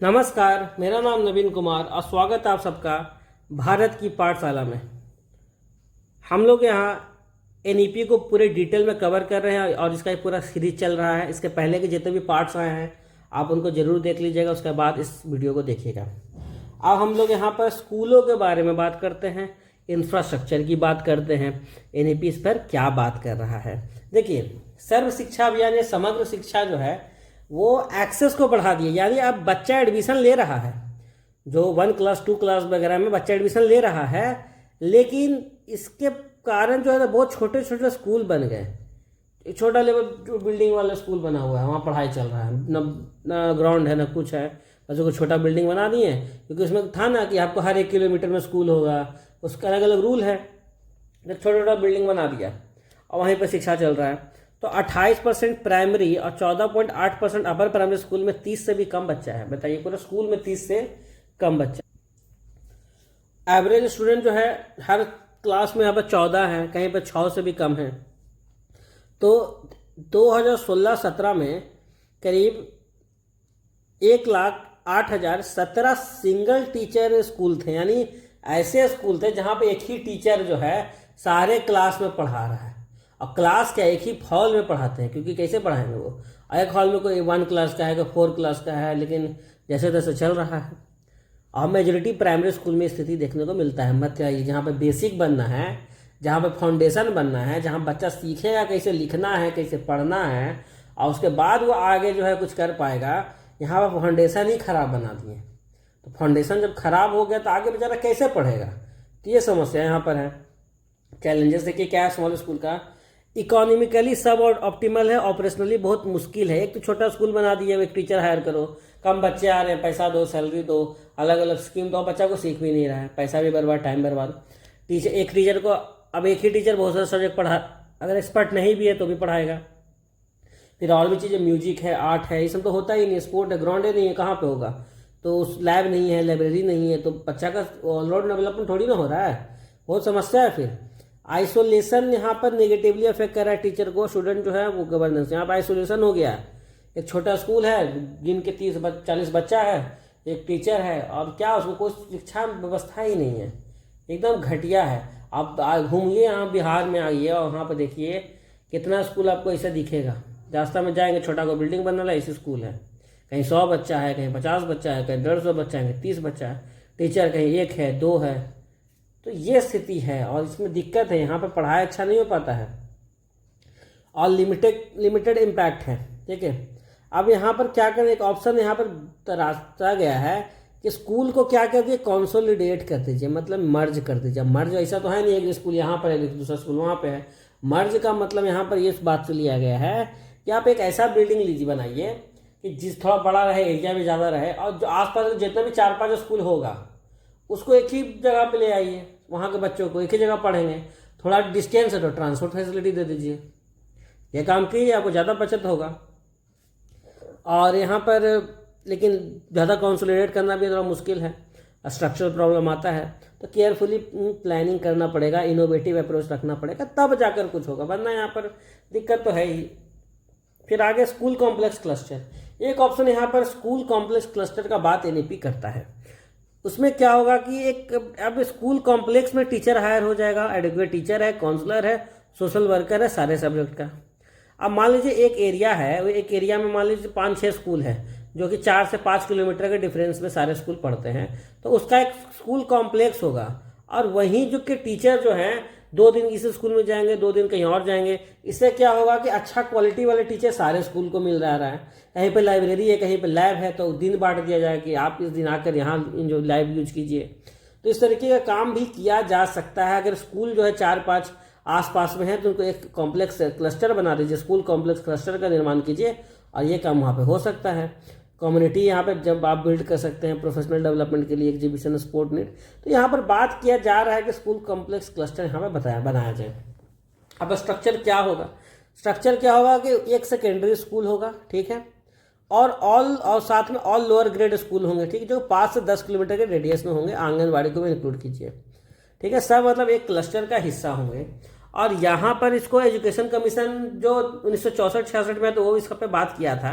नमस्कार, मेरा नाम नवीन कुमार और स्वागत है आप सबका भारत की पाठशाला में। हम लोग यहाँ एनईपी को पूरे डिटेल में कवर कर रहे हैं और इसका एक पूरा सीरीज चल रहा है। इसके पहले के जितने भी पार्ट्स आए हैं आप उनको जरूर देख लीजिएगा, उसके बाद इस वीडियो को देखिएगा। अब हम लोग यहाँ पर स्कूलों के बारे में बात करते हैं, इंफ्रास्ट्रक्चर की बात करते हैं, एनईपी इस पर क्या बात कर रहा है। देखिए, सर्व शिक्षा अभियान या समग्र शिक्षा जो है वो एक्सेस को बढ़ा दिया, यानी अब बच्चा एडमिशन ले रहा है, जो 1 क्लास 2 क्लास वगैरह में बच्चा एडमिशन ले रहा है, लेकिन इसके कारण जो है ना बहुत छोटे छोटे स्कूल बन गए। छोटा लेवल जो बिल्डिंग वाला स्कूल बना हुआ है वहाँ पढ़ाई चल रहा है, न ग्राउंड है न कुछ है, बच्चों को छोटा बिल्डिंग बना दिए, क्योंकि उसमें था ना कि आपको हर 1 किलोमीटर में स्कूल होगा, उसका अलग अलग रूल है। छोटा छोटा बिल्डिंग बना दिया और वहीं पर शिक्षा चल रहा है। तो 28% प्राइमरी और 14.8% अपर प्राइमरी स्कूल में 30 से भी कम बच्चा है। बताइए, पूरे स्कूल में 30 से कम बच्चा। एवरेज स्टूडेंट जो है हर क्लास में यहाँ पर 14 है, कहीं पर 6 से भी कम है। तो 2016-17 में करीब 1,08,017 सिंगल टीचर स्कूल थे, यानी ऐसे स्कूल थे जहाँ पे एक ही टीचर जो है सारे क्लास में पढ़ा रहा है। और क्लास क्या, एक ही हॉल में पढ़ाते हैं, क्योंकि कैसे पढ़ाएंगे वो, एक हॉल में कोई 1 क्लास का है, कोई 4 क्लास का है, लेकिन जैसे तैसे चल रहा है। और मेजोरिटी प्राइमरी स्कूल में स्थिति देखने को मिलता है। मत चाहिए, जहाँ पे बेसिक बनना है, जहाँ पे फाउंडेशन बनना है, जहाँ बच्चा सीखेगा कैसे लिखना है, कैसे पढ़ना है, और उसके बाद वो आगे जो है कुछ कर पाएगा, यहाँ पर फाउंडेशन ही खराब बना दिए। तो फाउंडेशन जब खराब हो गया तो आगे बेचारा कैसे पढ़ेगा, तो ये समस्या यहाँ पर है। चैलेंजेस देखिए क्या है स्मॉल स्कूल का। इकोनॉमिकली सब और ऑप्टिमल है, ऑपरेशनली बहुत मुश्किल है। एक तो छोटा स्कूल बना दिया, एक टीचर हायर करो, कम बच्चे आ रहे हैं, पैसा दो, सैलरी दो, अलग अलग स्कीम दो, बच्चा को सीख भी नहीं रहा है, पैसा भी बर्बाद, टाइम बर्बाद। एक टीचर को, अब एक ही टीचर बहुत सारे सब्जेक्ट पढ़ा, अगर एक्सपर्ट नहीं भी है तो भी पढ़ाएगा। फिर और भी चीज़ें, म्यूजिक है, आर्ट है, ये सब तो होता ही नहीं, स्पोर्ट है, ग्राउंड ही नहीं है, कहाँ पे होगा। तो उस लैब नहीं है, लाइब्रेरी नहीं है, तो बच्चा का ऑलराउंड डेवलपमेंट थोड़ी ना हो रहा है, बहुत समस्या है। फिर आइसोलेशन यहाँ पर नेगेटिवली अफेक्ट कर रहा है टीचर को, स्टूडेंट जो है वो गवर्नेंस, यहाँ पर आइसोलेशन हो गया है। एक छोटा स्कूल है जिनके 30-40 बच्चा है, एक टीचर है, और क्या उसको कोई शिक्षा व्यवस्था ही नहीं है, एकदम घटिया है। आप घूमिए यहाँ बिहार में आइए और वहाँ पर देखिए कितना स्कूल आपको ऐसे दिखेगा। रास्ता में जाएंगे, छोटा को बिल्डिंग बनने वाला ऐसे स्कूल है, कहीं 100 बच्चा है, कहीं 50 बच्चा है, कहीं 150 बच्चा है, कहीं 30 बच्चा है, टीचर कहीं 1 है 2 है। तो ये स्थिति है और इसमें दिक्कत है, यहाँ पर पढ़ाई अच्छा नहीं हो पाता है और लिमिटेड इम्पैक्ट है। ठीक है, अब यहाँ पर क्या करें, एक ऑप्शन यहाँ पर तराशा गया है कि स्कूल को क्या कर दिए, कंसोलिडेट कर दीजिए, मतलब मर्ज कर दीजिए। मर्ज ऐसा तो है नहीं एक स्कूल यहाँ पर है दूसरा स्कूल वहाँ पे है। मर्ज का मतलब यहाँ पर ये बात से लिया गया है कि आप एक ऐसा बिल्डिंग लीजिए, बनाइए कि जिस थोड़ा बड़ा रहे, एरिया भी ज़्यादा रहे, और जो आसपास जितना भी 4-5 स्कूल होगा उसको एक ही जगह पे ले आइए, वहाँ के बच्चों को एक ही जगह पढ़ेंगे। थोड़ा डिस्टेंस है तो ट्रांसपोर्ट फैसिलिटी दे दीजिए, ये काम कीजिए, आपको ज़्यादा बचत होगा। और यहाँ पर लेकिन ज़्यादा कंसोलिडेट करना भी थोड़ा मुश्किल है, स्ट्रक्चरल प्रॉब्लम आता है, तो केयरफुली प्लानिंग करना पड़ेगा, इनोवेटिव अप्रोच रखना पड़ेगा, तब जाकर कुछ होगा, वरना यहाँ पर दिक्कत तो है ही। फिर आगे स्कूल कॉम्प्लेक्स क्लस्टर, एक ऑप्शन यहाँ पर स्कूल कॉम्प्लेक्स क्लस्टर का बात एनईपी करता है। उसमें क्या होगा कि एक अब स्कूल कॉम्प्लेक्स में टीचर हायर हो जाएगा, एडुकेट टीचर है, काउंसलर है, सोशल वर्कर है, सारे सब्जेक्ट का। अब मान लीजिए एक एरिया है, वो एक एरिया में मान लीजिए 5-6 स्कूल है, जो कि 4 से 5 किलोमीटर के डिफरेंस में सारे स्कूल पढ़ते हैं, तो उसका एक स्कूल कॉम्प्लेक्स होगा। और वहीं जो कि टीचर जो हैं 2 दिन इस स्कूल में जाएंगे, 2 दिन कहीं और जाएंगे। इससे क्या होगा कि अच्छा क्वालिटी वाले टीचर सारे स्कूल को मिल रहा है। कहीं पे लाइब्रेरी है, कहीं पे लैब है, तो दिन बांट दिया जाए कि आप इस दिन आकर यहाँ जो लैब यूज कीजिए। तो इस तरीके का काम भी किया जा सकता है। अगर स्कूल जो है 4-5 आसपास में है तो उनको एक कॉम्प्लेक्स क्लस्टर बना दीजिए, स्कूल कॉम्प्लेक्स क्लस्टर का निर्माण कीजिए, और ये काम वहाँ पे हो सकता है। कम्युनिटी यहाँ पे जब आप बिल्ड कर सकते हैं प्रोफेशनल डेवलपमेंट के लिए, एग्जीबिशन, स्पोर्ट नीट, तो यहाँ पर बात किया जा रहा है कि स्कूल कॉम्प्लेक्स क्लस्टर यहाँ पे बनाया जाए। अब स्ट्रक्चर क्या होगा, स्ट्रक्चर क्या होगा कि एक सेकेंडरी स्कूल होगा, ठीक है, और साथ में ऑल लोअर ग्रेड स्कूल होंगे, ठीक है, जो 5 से 10 किलोमीटर के रेडियस में होंगे, आंगनबाड़ी को भी इंक्लूड कीजिए, ठीक है, सब मतलब एक क्लस्टर का हिस्सा होंगे। और यहाँ पर इसको एजुकेशन कमीशन जो 1964-66 में तो वो इसका पे बात किया था,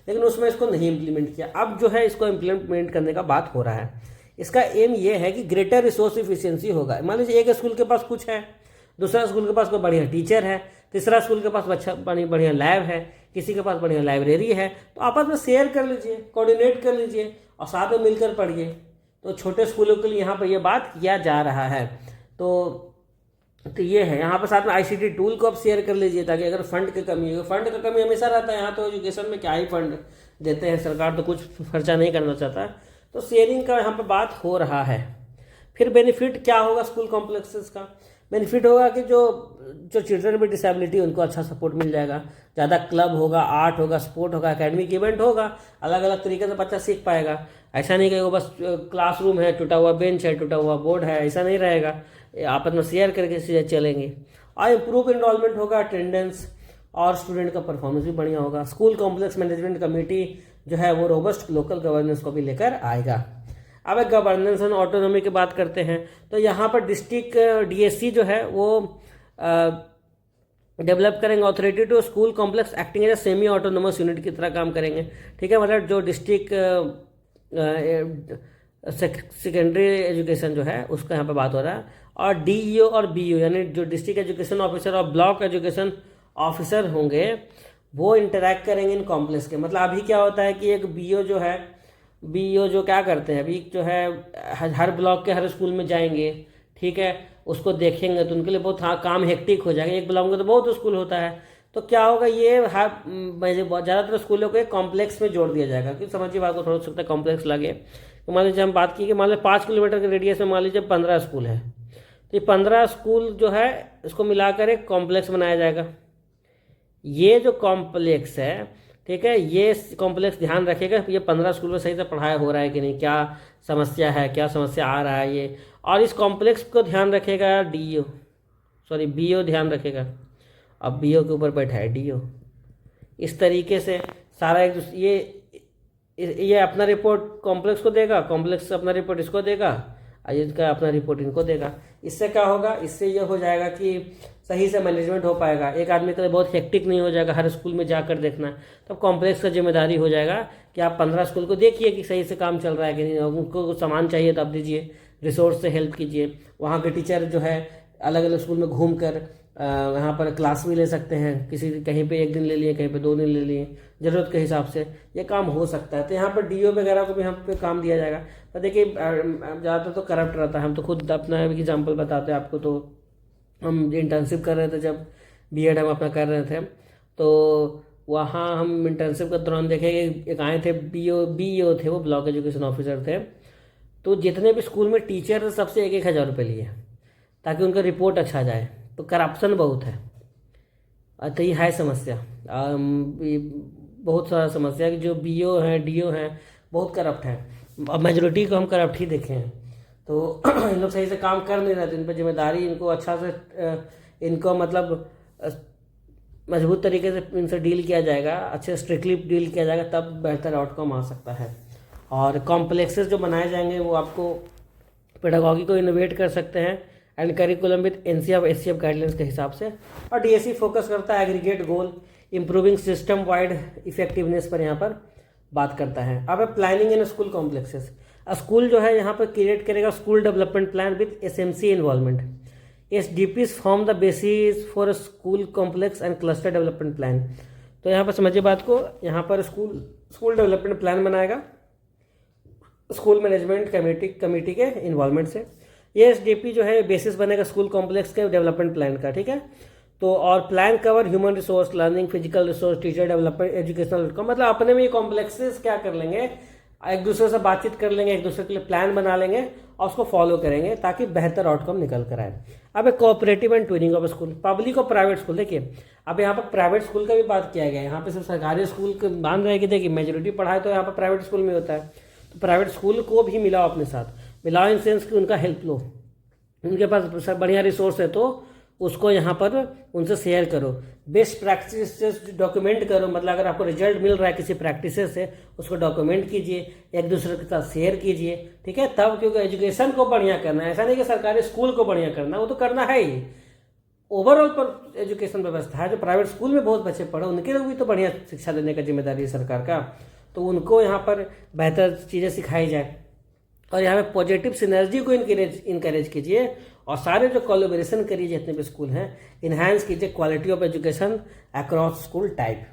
लेकिन उसमें इसको नहीं इम्प्लीमेंट किया। अब जो है इसको इम्प्लीमेंट करने का बात हो रहा है। इसका एम ये है कि ग्रेटर रिसोर्स इफिशियंसी होगा। मान लीजिए एक स्कूल के पास कुछ है, दूसरा स्कूल के पास कोई बढ़िया टीचर है, तीसरा स्कूल के पास अच्छा बढ़िया लैब है, किसी के पास बढ़िया लाइब्रेरी है, तो आपस में शेयर कर लीजिए, कोऑर्डिनेट कर लीजिए और साथ में मिलकर पढ़िए। तो छोटे स्कूलों के लिए यहाँ पर यह बात किया जा रहा है। तो ये है, यहाँ पर साथ में आईसीटी टूल को आप शेयर कर लीजिए, ताकि अगर फंड की कमी हो, फंड का कमी हमेशा रहता है। यहाँ तो एजुकेशन में क्या ही फंड देते हैं, सरकार तो कुछ खर्चा नहीं करना चाहता, तो शेयरिंग का यहाँ पर बात हो रहा है। फिर बेनिफिट क्या होगा स्कूल कॉम्प्लेक्सेस का? बेनिफिट होगा कि जो चिल्ड्रन विद डिसेबिलिटी उनको अच्छा सपोर्ट मिल जाएगा, ज़्यादा क्लब होगा, आर्ट होगा, स्पोर्ट होगा, एकेडमिक इवेंट होगा, अलग अलग तरीके से बच्चा सीख पाएगा। ऐसा नहीं कि वो बस क्लासरूम है, टूटा हुआ बेंच है, टूटा हुआ बोर्ड है, ऐसा नहीं रहेगा, आपस में शेयर करके चीज़ें चलेंगे। और इम्प्रूव इनरोलमेंट होगा, अटेंडेंस और स्टूडेंट का परफॉर्मेंस भी बढ़िया होगा। स्कूल कॉम्प्लेक्स मैनेजमेंट कमेटी जो है वो रोबस्ट लोकल गवर्नेंस को भी लेकर आएगा। अब एक गवर्नेंस एंड ऑटोनॉमी की बात करते हैं, तो यहाँ पर डिस्ट्रिक्ट डीएससी जो है वो डेवलप करेंगे authority to school complex acting as semi autonomous unit की तरह काम करेंगे। ठीक है, मतलब जो डिस्ट्रिक्ट सेकेंडरी एजुकेशन जो है उसका यहाँ पे बात हो रहा है। और डीईओ और बीईओ यानी जो डिस्ट्रिक्ट एजुकेशन ऑफिसर और ब्लॉक एजुकेशन ऑफिसर होंगे वो इंटरैक्ट करेंगे इन कॉम्प्लेक्स के। मतलब अभी क्या होता है कि एक बीईओ जो है, बीईओ जो क्या करते हैं अभी जो है हर ब्लॉक के हर स्कूल में जाएंगे, ठीक है, उसको देखेंगे, तो उनके लिए बहुत काम हेक्टिक हो जाएगा। एक ब्लॉक में तो बहुत स्कूल होता है, तो क्या होगा ये ज़्यादातर स्कूलों को एक कॉम्प्लेक्स में जोड़ दिया जाएगा। क्योंकि समझिए बात को थोड़ा सकता है कॉम्प्लेक्स लगे, तो मान लीजिए हम बात की कि मान लीजिए 5 किलोमीटर के रेडियस में मान लीजिए 15 स्कूल है, तो ये 15 स्कूल जो है इसको मिलाकर एक कॉम्प्लेक्स बनाया जाएगा। ये जो कॉम्प्लेक्स है, ठीक है, ये कॉम्प्लेक्स ध्यान रखेगा ये 15 स्कूल में सही से पढ़ाया हो रहा है कि नहीं, क्या समस्या है, क्या समस्या आ रहा है ये। और इस कॉम्प्लेक्स को ध्यान रखेगा बीईओ ध्यान रखेगा। अब बीईओ के ऊपर बैठा है डीईओ। इस तरीके से सारा ये अपना रिपोर्ट कॉम्प्लेक्स को देगा, कॉम्प्लेक्स अपना रिपोर्ट इसको देगा, इसका अपना रिपोर्ट इनको देगा। इससे क्या होगा, इससे ये हो जाएगा कि सही से मैनेजमेंट हो पाएगा। एक आदमी के लिए बहुत हेक्टिक नहीं हो जाएगा हर स्कूल में जाकर देखना। तो कॉम्प्लेक्स का जिम्मेदारी हो जाएगा कि आप 15 स्कूल को देखिए कि सही से काम चल रहा है कि नहीं, उनको कुछ सामान चाहिए तो आप दीजिए, रिसोर्स से हेल्प कीजिए। वहाँ के टीचर जो है अलग अलग स्कूल में घूम कर यहाँ पर क्लास भी ले सकते हैं, किसी कहीं पे 1 दिन ले लिए, कहीं पे 2 दिन ले लिए, ज़रूरत के हिसाब से ये काम हो सकता है। तो यहाँ पर डीओ वगैरह को भी यहाँ पे काम दिया जाएगा। तो देखिए ज़्यादातर तो करप्ट रहता है। हम तो खुद अपना एग्जाम्पल बताते हैं आपको। तो हम इंटर्नशिप कर रहे थे, जब बीएड हम अपना कर रहे थे, तो वहाँ हम इंटर्नशिप के दौरान देखे एक आए थे बीईओ थे, वो ब्लॉक एजुकेशन ऑफिसर थे। तो जितने भी स्कूल में टीचर सबसे 1,000 रुपये लिए ताकि उनका रिपोर्ट अच्छा जाए। तो करप्शन बहुत है, तो ये है समस्या, बहुत सारा समस्या कि जो बीईओ हैं, डीओ हैं, बहुत करप्ट हैं। अब मेजोरिटी को हम करप्ट ही देखे हैं। तो इन लोग सही से काम कर नहीं रहे थे, इन पर जिम्मेदारी, इनको अच्छा से इनको मतलब मजबूत तरीके से इनसे डील किया जाएगा, अच्छे स्ट्रिक्टली डील किया जाएगा, तब बेहतर आउटकम आ सकता है। और कॉम्प्लेक्सेस जो बनाए जाएंगे वो आपको पेडागॉजी को इनोवेट कर सकते हैं and curriculum with NCF SCF guidelines के हिसाब से। और डीएससी फोकस करता है एग्रीगेट गोल, इंप्रूविंग सिस्टम वाइड इफेक्टिवनेस पर यहाँ पर बात करता है। अब planning in school complexes, school जो है यहाँ पर क्रिएट करेगा school development plan with SMC involvement. SDPs form the basis for school complex and cluster development plan. तो यहाँ पर समझिए बात को, यहाँ पर स्कूल डेवलपमेंट प्लान बनाएगा स्कूल मैनेजमेंट कमेटी के इन्वॉल्वमेंट से। ये SDP जो है बेसिस बनेगा स्कूल कॉम्प्लेक्स के डेवलपमेंट प्लान का, ठीक है। तो और plan cover human resource, learning, physical resource, teacher development, educational, मतलब अपने में ये कॉम्प्लेक्सेस क्या कर लेंगे, एक दूसरे से बातचीत कर लेंगे, एक दूसरे के लिए प्लान बना लेंगे और उसको फॉलो करेंगे ताकि बेहतर आउटकम निकल कर आए। अब एक cooperative and twinning of school, public और प्राइवेट स्कूल। देखिए अब यहाँ पर प्राइवेट स्कूल का भी बात किया गया है। यहाँ पे सिर्फ सरकारी स्कूल के मान रहे कि देखिए मेजोरिटी पढ़ाई तो यहाँ पर प्राइवेट स्कूल में होता है, तो प्राइवेट स्कूल को भी मिलाओ अपने साथ, मिलाओ इन सेंस कि उनका हेल्प लो, उनके पास बढ़िया रिसोर्स है तो उसको यहाँ पर उनसे शेयर करो, बेस्ट प्रैक्टिसेस डॉक्यूमेंट करो। मतलब अगर आपको रिजल्ट मिल रहा है किसी प्रैक्टिस से, उसको डॉक्यूमेंट कीजिए, एक दूसरे के साथ शेयर कीजिए, ठीक है। तब क्योंकि एजुकेशन को बढ़िया करना है, ऐसा नहीं कि सरकारी स्कूल को बढ़िया करना, वो तो करना है ही, ओवरऑल पर एजुकेशन व्यवस्था है, जो प्राइवेट स्कूल में बहुत बच्चे पढ़े उनके लिए भी तो बढ़िया शिक्षा देने का जिम्मेदारी है सरकार का, तो उनको यहाँ पर बेहतर चीज़ें सिखाई जाए और यहाँ पे पॉजिटिव सिनर्जी को इनकरेज कीजिए और सारे जो कोलैबोरेशन करिए जितने भी स्कूल हैं, इन्हांस कीजिए quality of education across school type.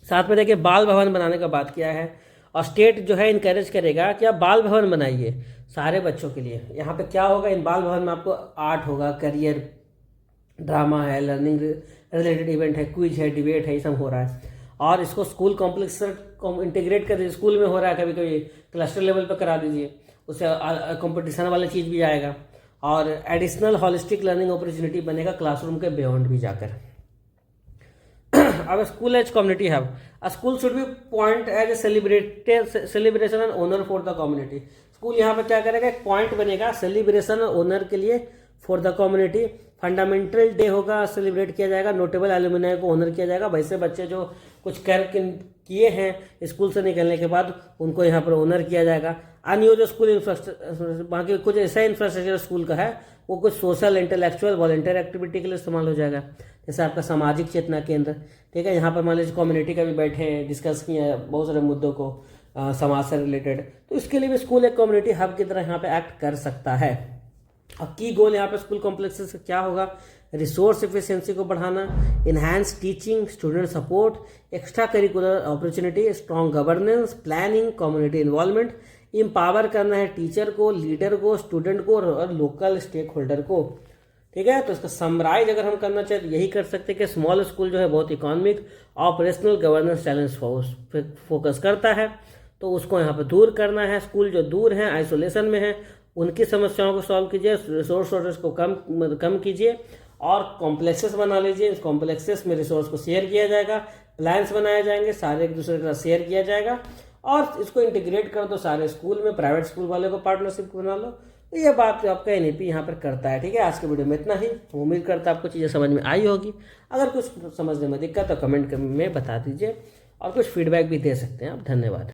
साथ में देखिए बाल भवन बनाने का बात किया है और स्टेट जो है इनकरेज करेगा कि आप बाल भवन बनाइए सारे बच्चों के लिए। यहाँ पे क्या होगा, इन बाल भवन में आपको आर्ट होगा, करियर, ड्रामा है, लर्निंग रिलेटेड इवेंट है, क्विज है, डिबेट है, ये सब हो रहा है और इसको स्कूल कॉम्प्लेक्स से इंटीग्रेट कर दीजिए। स्कूल में हो रहा है, कभी कभी क्लस्टर लेवल पर करा दीजिए, उससे कंपटीशन वाला चीज़ भी आएगा और एडिशनल होलिस्टिक लर्निंग अपॉर्चुनिटी बनेगा क्लासरूम के बियॉन्ड भी जाकर। अब school as community hub, a school should be point as a celebration and honour for the community. School यहाँ पे क्या करेगा, एक पॉइंट बनेगा सेलिब्रेशन और ओनर के लिए for the community. Fundamental day होगा, सेलिब्रेट किया जाएगा, नोटेबल एलुमनाई को ऑनर किया जाएगा। वैसे बच्चे जो कुछ कर किए हैं स्कूल से निकलने के बाद उनको यहाँ पर ऑनर किया जाएगा। अनयूज्ड स्कूल इंफ्रास्ट्रक्चर, बाकी कुछ ऐसा इंफ्रास्ट्रक्चर स्कूल का है वो कुछ सोशल, इंटेलेक्चुअल, वॉलंटियर एक्टिविटी के लिए इस्तेमाल हो जाएगा, जैसे आपका सामाजिक चेतना केंद्र, ठीक है। यहाँ पर मान लीजिए कम्युनिटी का भी बैठे हैं, डिस्कस किए हैं बहुत सारे मुद्दों को समाज से रिलेटेड, तो इसके लिए भी स्कूल एक कम्युनिटी हब की तरह यहाँ पे एक्ट कर सकता है। अब की गोल यहाँ पे स्कूल कॉम्प्लेक्सेस का क्या होगा, रिसोर्स एफिशिएंसी को बढ़ाना, enhance teaching, student support, extra curricular opportunity, strong governance, planning, community involvement, empower करना है टीचर को, लीडर को, स्टूडेंट को और लोकल स्टेक होल्डर को, ठीक है। तो इसका समराइज अगर हम करना चाहें तो यही कर सकते हैं कि स्मॉल स्कूल जो है बहुत economic, operational, governance challenge focus करता है, तो उसको यहाँ पर दूर करना है। स्कूल जो दूर हैं, आइसोलेशन में हैं, उनकी समस्याओं को सॉल्व कीजिए, रिसोर्स शॉर्टेज को कम कीजिए और कॉम्प्लेक्सेस बना लीजिए। इस कॉम्प्लेक्सेस में रिसोर्स को शेयर किया जाएगा, प्लान्स बनाए जाएंगे, सारे एक दूसरे के साथ शेयर किया जाएगा और इसको इंटीग्रेट कर दो सारे स्कूल में, प्राइवेट स्कूल वाले को पार्टनरशिप बना लो। तो ये बात आपका एनईपी यहाँ पर करता है, ठीक है। आज के वीडियो में इतना ही, उम्मीद करता है आपको चीज़ें समझ में आई होगी। अगर कुछ समझने में दिक्कत तो कमेंट में बता दीजिए और कुछ फीडबैक भी दे सकते हैं आप। धन्यवाद।